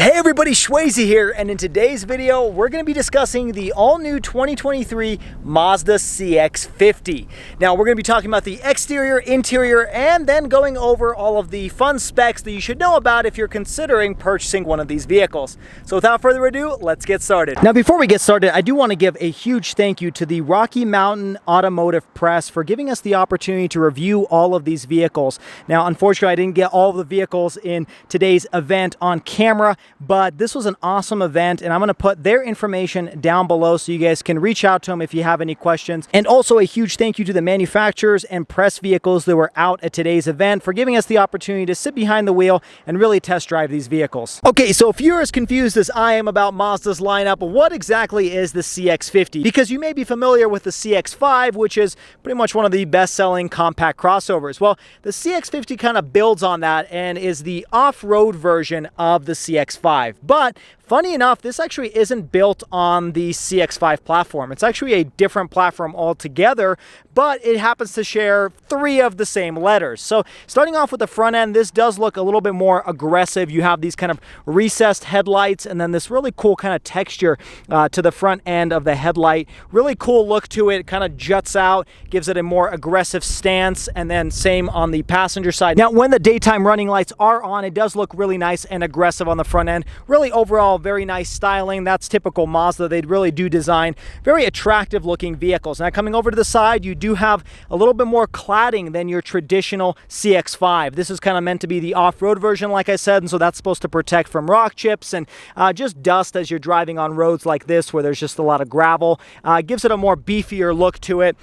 Hey everybody, Swayze here, and in today's video, we're going to be discussing the all-new 2023 Mazda CX-50. Now, we're going to be talking about the exterior, interior, and then going over all of the fun specs that you should know about if you're considering purchasing one of these vehicles. So without further ado, let's get started. Now, before we get started, I do want to give a huge thank you to the Rocky Mountain Automotive Press for giving us the opportunity to review all of these vehicles. Now, unfortunately, I didn't get all of the vehicles in today's event on camera, but this was an awesome event, and I'm going to put their information down below so you guys can reach out to them if you have any questions. And also a huge thank you to the manufacturers and press vehicles that were out at today's event for giving us the opportunity to sit behind the wheel and really test drive these vehicles. Okay, so if you're as confused as I am about Mazda's lineup, what exactly is the CX-50? Because you may be familiar with the CX-5, which is pretty much one of the best-selling compact crossovers. Well, the CX-50 kind of builds on that and is the off-road version of the CX-5. But funny enough, this actually isn't built on the CX-5 platform. It's actually a different platform altogether, but it happens to share three of the same letters. So starting off with the front end, this does look a little bit more aggressive. You have these kind of recessed headlights and then this really cool kind of texture to the front end of the headlight. Really cool look to it. It kind of juts out, gives it a more aggressive stance, and then same on the passenger side. Now, when the daytime running lights are on, it does look really nice and aggressive on the front end. Really overall, very nice styling. That's typical Mazda. They really do design very attractive looking vehicles. Now, coming over to the side, you do have a little bit more cladding than your traditional CX-5. This is kind of meant to be the off-road version, like I said, and so that's supposed to protect from rock chips and just dust as you're driving on roads like this where there's just a lot of gravel. Gives it a more beefier look to it.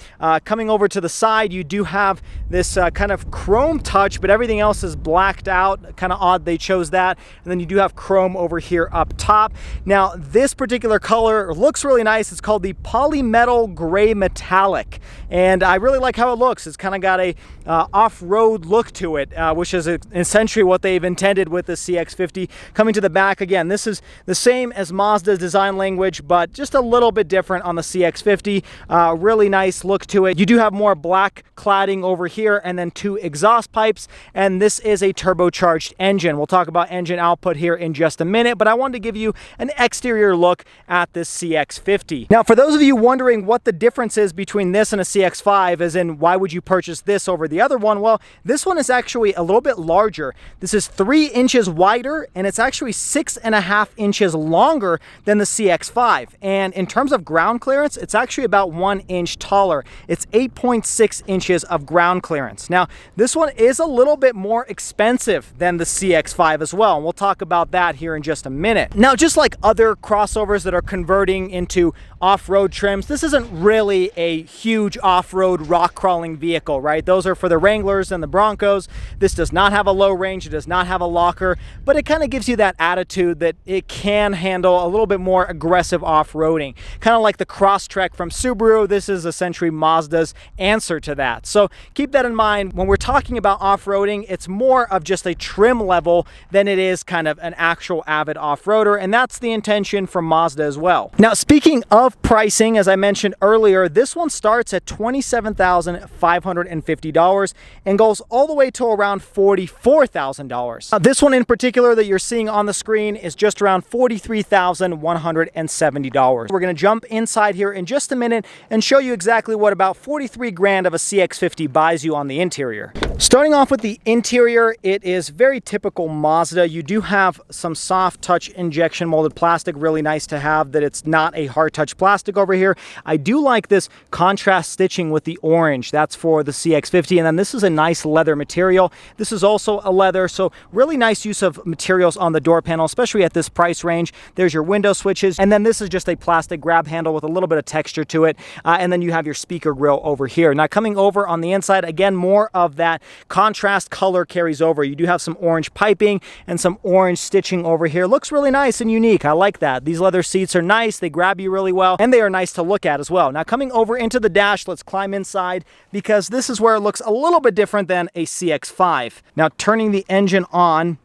Coming over to the side, you do have this kind of chrome touch, but everything else is blacked out. Kind of odd they chose that. And then you do have chrome over here up top. Now, this particular color looks really nice. It's called the Polymetal Gray Metallic, and I really like how it looks. It's kind of got a off-road look to it, which is essentially what they've intended with the CX-50. Coming to the back, again, this is the same as Mazda's design language, but just a little bit different on the CX-50. Really nice look to it. You do have more black cladding over here and then two exhaust pipes, and this is a turbocharged engine. We'll talk about engine output here in just a minute, but I wanted to give you an exterior look at this CX-50. Now, for those of you wondering what the difference is between this and a CX-5, as in why would you purchase this over the other one, well, this one is actually a little bit larger. This is 3 inches wider, and it's actually 6.5 inches longer than the CX-5. And in terms of ground clearance, it's actually about 1 inch taller. It's 8.6 inches of ground clearance. Now, this one is a little bit more expensive than the CX-5 as well, and we'll talk about that here in just a minute. Now, just like other crossovers that are converting into off-road trims, this isn't really a huge off-road rock crawling vehicle, right? Those are for the Wranglers and the Broncos. This does not have a low range, it does not have a locker, but it kind of gives you that attitude that it can handle a little bit more aggressive off-roading. Kind of like the Crosstrek from Subaru, this is essentially Mazda's answer to that. So keep that in mind. When we're talking about off-roading, it's more of just a trim level than it is kind of an actual avid off-roader, and that's the intention from Mazda as well. Now, speaking of pricing, as I mentioned earlier, this one starts at $27,550 and goes all the way to around $44,000. This one in particular that you're seeing on the screen is just around $43,170. We're going to jump inside here in just a minute and show you exactly what about 43 grand of a CX-50 buys you on the interior. Starting off with the interior, it is very typical Mazda. You do have some soft touch injection molded plastic, really nice to have that it's not a hard touch plastic over here. I do like this contrast stitching with the orange. That's for the CX-50, and then this is a nice leather material. This is also a leather, so really nice use of materials on the door panel, especially at this price range. There's your window switches, and then this is just a plastic grab handle with a little bit of texture to it, and then you have your speaker grill over here. Now, coming over on the inside, again, more of that contrast color carries over. You do have some orange piping and some orange stitching over here. Looks really nice and unique. I like that. These leather seats are nice. They grab you really well, and they are nice to look at as well. Now, coming over into the dash, let's climb inside because this is where it looks a little bit different than a CX-5. Now, turning the engine on,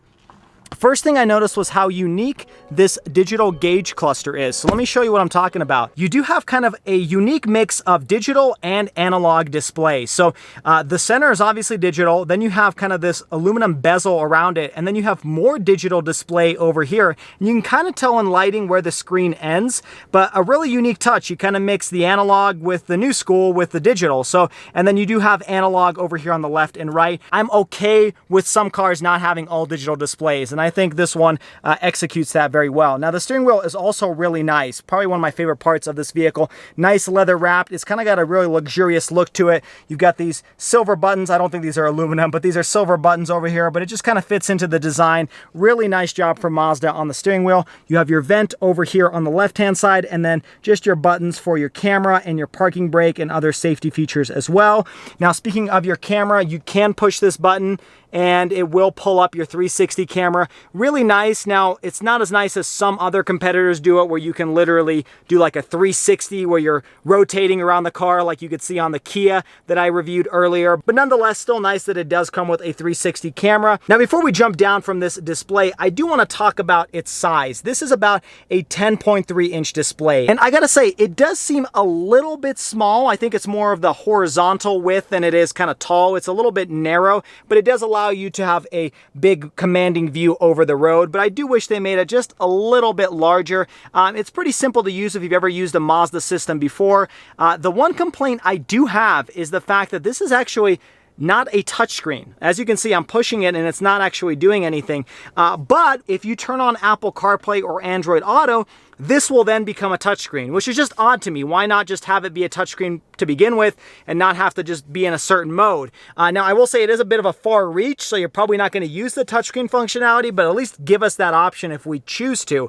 First thing I noticed was how unique this digital gauge cluster is. So let me show you what I'm talking about. You do have kind of a unique mix of digital and analog display. So the center is obviously digital, then you have kind of this aluminum bezel around it, and then you have more digital display over here. And you can kind of tell in lighting where the screen ends, but a really unique touch. You kind of mix the analog with the new school with the digital. So, and then you do have analog over here on the left and right. I'm okay with some cars not having all digital displays, and I think this one executes that very well. Now the steering wheel is also really nice, probably one of my favorite parts of this vehicle. Nice leather wrapped. It's kind of got a really luxurious look to it. You've got these silver buttons. I don't think these are aluminum, but these are silver buttons over here, but it just kind of fits into the design. Really nice job from Mazda on the steering wheel. You have your vent over here on the left hand side, and then just your buttons for your camera and your parking brake and other safety features as well. Now speaking of your camera, you can push this button and it will pull up your 360 camera. Really nice. Now, it's not as nice as some other competitors do it, where you can literally do like a 360 where you're rotating around the car like you could see on the Kia that I reviewed earlier. But nonetheless, still nice that it does come with a 360 camera. Now, before we jump down from this display, I do want to talk about its size. This is about a 10.3 inch display. And I gotta say, it does seem a little bit small. I think it's more of the horizontal width than it is kind of tall. It's a little bit narrow, but it does allow you to have a big commanding view over the road. But I do wish they made it just a little bit larger. It's pretty simple to use if you've ever used a Mazda system before. The one complaint I do have is the fact that this is actually not a touchscreen. As you can see, I'm pushing it and it's not actually doing anything. But if you turn on Apple CarPlay or Android Auto, this will then become a touchscreen, which is just odd to me. Why not just have it be a touchscreen to begin with and not have to just be in a certain mode? Now, I will say it is a bit of a far reach, so you're probably not going to use the touchscreen functionality, but at least give us that option if we choose to.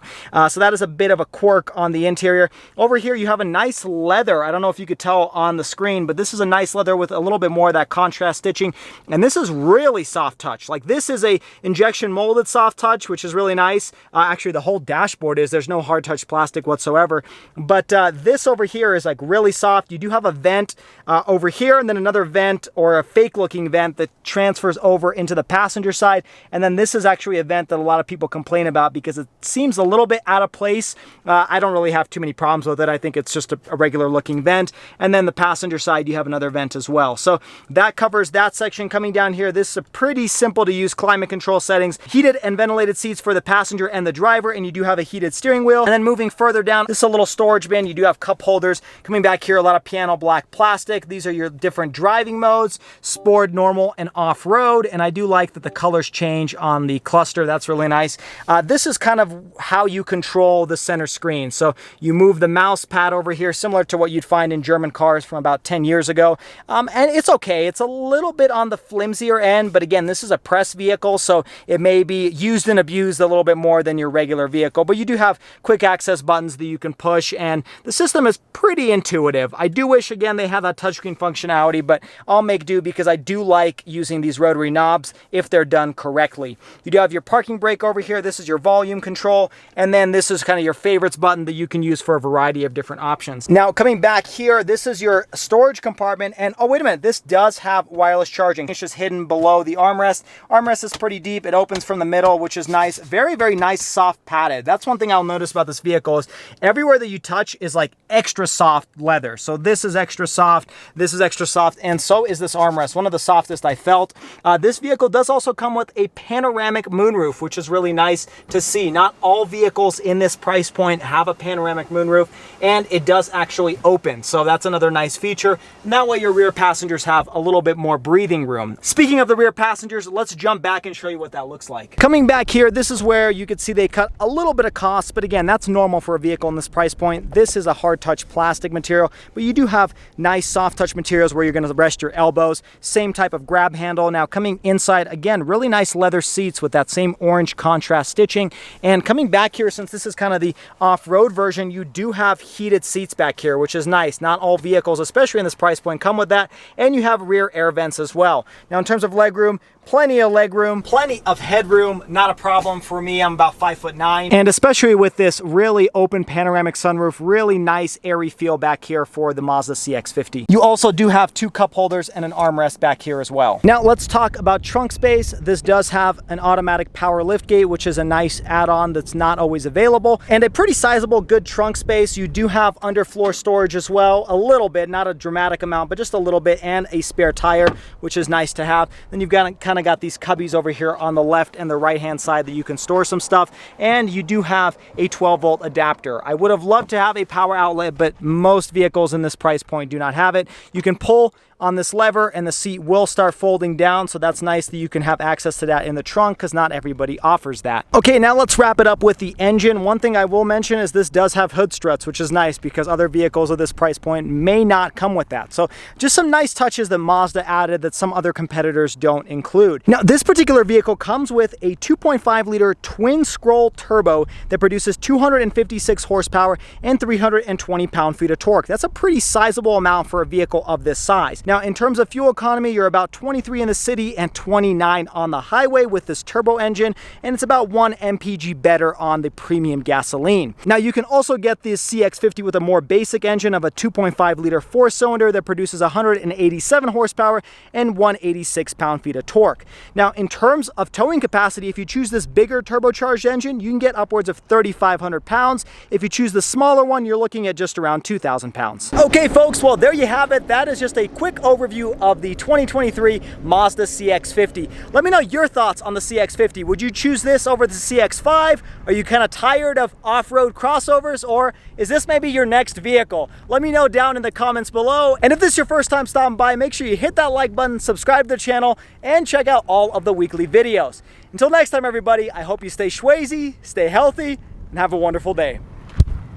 So that is a bit of a quirk on the interior. Over here, you have a nice leather. I don't know if you could tell on the screen, but this is a nice leather with a little bit more of that contrast stitching. And this is really soft touch. Like, this is a injection molded soft touch, which is really nice. Actually, the whole dashboard is. There's no hard touch plastic whatsoever, but this over here is like really soft. You do have a vent over here, and then another vent, or a fake looking vent, that transfers over into the passenger side. And then this is actually a vent that a lot of people complain about because it seems a little bit out of place. I don't really have too many problems with it. I think it's just a regular looking vent. And then the passenger side, you have another vent as well. So that covers that section. Coming down here, this is a pretty simple to use climate control settings. Heated and ventilated seats for the passenger and the driver, and you do have a heated steering wheel. And then moving further down, this is a little storage bin. You do have cup holders. Coming back here, a lot of piano black plastic. These are your different driving modes: sport, normal, and off-road. And I do like that the colors change on the cluster. That's really nice. This is kind of how you control the center screen. So you move the mouse pad over here, similar to what you'd find in German cars from about 10 years ago. And it's okay. It's a little bit on the flimsier end, but again, this is a press vehicle, so it may be used and abused a little bit more than your regular vehicle. But you do have quick access buttons that you can push, and the system is pretty intuitive. I do wish, again, they had that touchscreen functionality, but I'll make do because I do like using these rotary knobs if they're done correctly. You do have your parking brake over here. This is your volume control, and then this is kind of your favorites button that you can use for a variety of different options. Now, coming back here, this is your storage compartment, and oh, wait a minute, this does have wireless charging. It's just hidden below the armrest. Armrest is pretty deep. It opens from the middle, which is nice. Very, very nice, soft padded. That's one thing I'll notice about this vehicle is everywhere that you touch is like extra soft leather. So this is extra soft, this is extra soft, and so is this armrest. One of the softest I felt. This vehicle does also come with a panoramic moonroof, which is really nice to see. Not all vehicles in this price point have a panoramic moonroof, and it does actually open. So that's another nice feature. And that way your rear passengers have a little bit more breathing room. Speaking of the rear passengers, let's jump back and show you what that looks like. Coming back here, this is where you could see they cut a little bit of cost, but again, that's normal for a vehicle in this price point. This is a hard touch plastic material, but you do have nice soft touch materials where you're going to rest your elbows. Same type of grab handle. Now coming inside, again, really nice leather seats with that same orange contrast stitching. And coming back here, since this is kind of the off-road version, you do have heated seats back here, which is nice. Not all vehicles, especially in this price point, come with that. And you have rear air vents as well. Now in terms of legroom, plenty of leg room, plenty of headroom, not a problem for me. I'm about 5'9", and especially with this really open panoramic sunroof, really nice airy feel back here for the Mazda CX-50. You also do have 2 cup holders and an armrest back here as well. Now let's talk about trunk space. This does have an automatic power lift gate, which is a nice add-on that's not always available, and a pretty sizable good trunk space. You do have underfloor storage as well, a little bit, not a dramatic amount, but just a little bit, and a spare tire, which is nice to have. Then you've got kind of got these cubbies over here on the left and the right hand side that you can store some stuff, and you do have a 12-volt adapter. I would have loved to have a power outlet, but most vehicles in this price point do not have it. You can pull on this lever and the seat will start folding down, so that's nice that you can have access to that in the trunk because not everybody offers that. Okay, now let's wrap it up with the engine. One thing I will mention is this does have hood struts, which is nice because other vehicles of this price point may not come with that. So just some nice touches that Mazda added that some other competitors don't include. Now this particular vehicle comes with a 2.5 liter twin scroll turbo that produces 256 horsepower and 320 pound-feet of torque. That's a pretty sizable amount for a vehicle of this size. Now, in terms of fuel economy, you're about 23 in the city and 29 on the highway with this turbo engine, and it's about 1 MPG better on the premium gasoline. Now, you can also get this CX-50 with a more basic engine of a 2.5 liter 4-cylinder that produces 187 horsepower and 186 pound-feet of torque. Now, in terms of towing capacity, if you choose this bigger turbocharged engine, you can get upwards of 3,500 pounds. If you choose the smaller one, you're looking at just around 2,000 pounds. Okay, folks, well, there you have it. That is just a quick overview of the 2023 Mazda CX-50. Let me know your thoughts on the CX-50. Would you choose this over the CX-5? Are you kind of tired of off-road crossovers, or is this maybe your next vehicle? Let me know down in the comments below. And if this is your first time stopping by, make sure you hit that like button, subscribe to the channel, and check out all of the weekly videos. Until next time, everybody, I hope you stay schwazy, stay healthy, and have a wonderful day.